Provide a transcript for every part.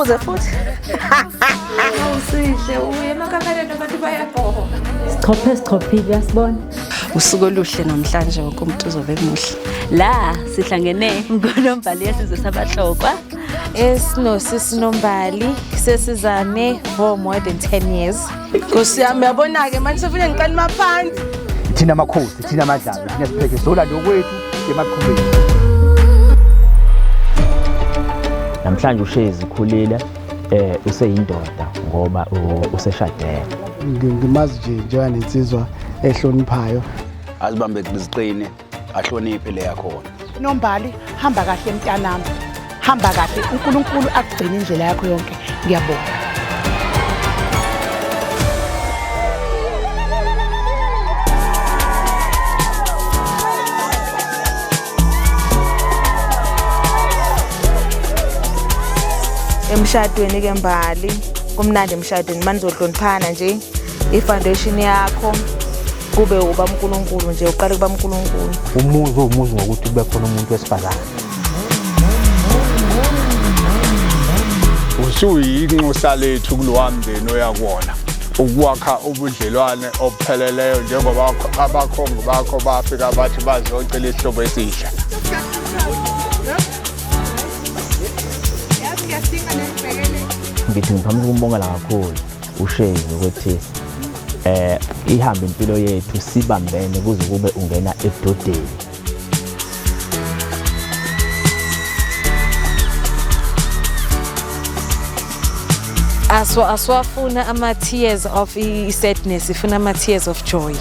ubuze futhi. Awusihle uye emakhakaleni abantu bayabhoka. Sichophe uyasibona. Usuku oluhle namhlanje wonke umuntu uzobe emuhle. La sihlangene ngoNombali yesizwe sabahlokwa. Esinombali sesizane for more than 10 years. Nkosi yami uyabona ke manje sefuna ngiqala maphansi. Thina amakhosi, thina amadlala, thina siphethe sola lokwethu emaqhubeni. Namhlanje uShezi ukhulile useyindoda ngoba useshadene. Ngimazi nje nensizwa ehloniphayo. Azibambe kuziqine, ahloniphe le yakhona. Nombali hamba kahle mntanami. Hamba kahle uNkulunkulu akugcina indlela yakho yonke. Ngiyabonga. Emshadweni ke Mbali kumnandi emshadweni manizohloniphana nje ifoundation yakho kube ubaMkulunkulu nje uqale kubaMkulunkulu. Umuzi ngokuthi kube khona umuntu wesifazane. Usuyinxusa lethu kulowamndeni oyakuwona ukwakha ubudlelwane obupheleleyo njengoba abakhongo bakho bafika bathi bazocela isihlobo esihle. Ngithi ngiphamela ukumbongela kakhulu uShezi ukuthi ihamba impilo yethu sibambene kuze kube ungena ebudodeni. Aswafuna ama-tears of sadness, ifuna ama-tears of joy.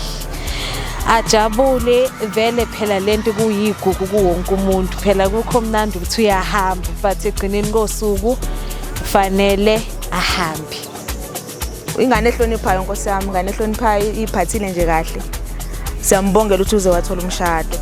Ajabule vele phela lento kuyigugu kuwonke umuntu. Phela kukho mnandi ukuthi uyahamba but egcineni kosuku fanele ahambe. Ingane ehloniphayo Nkosi yami, ingane ehloniphayo iphathile nje kahle. Siyambongela ukuthi uze wathola umshado.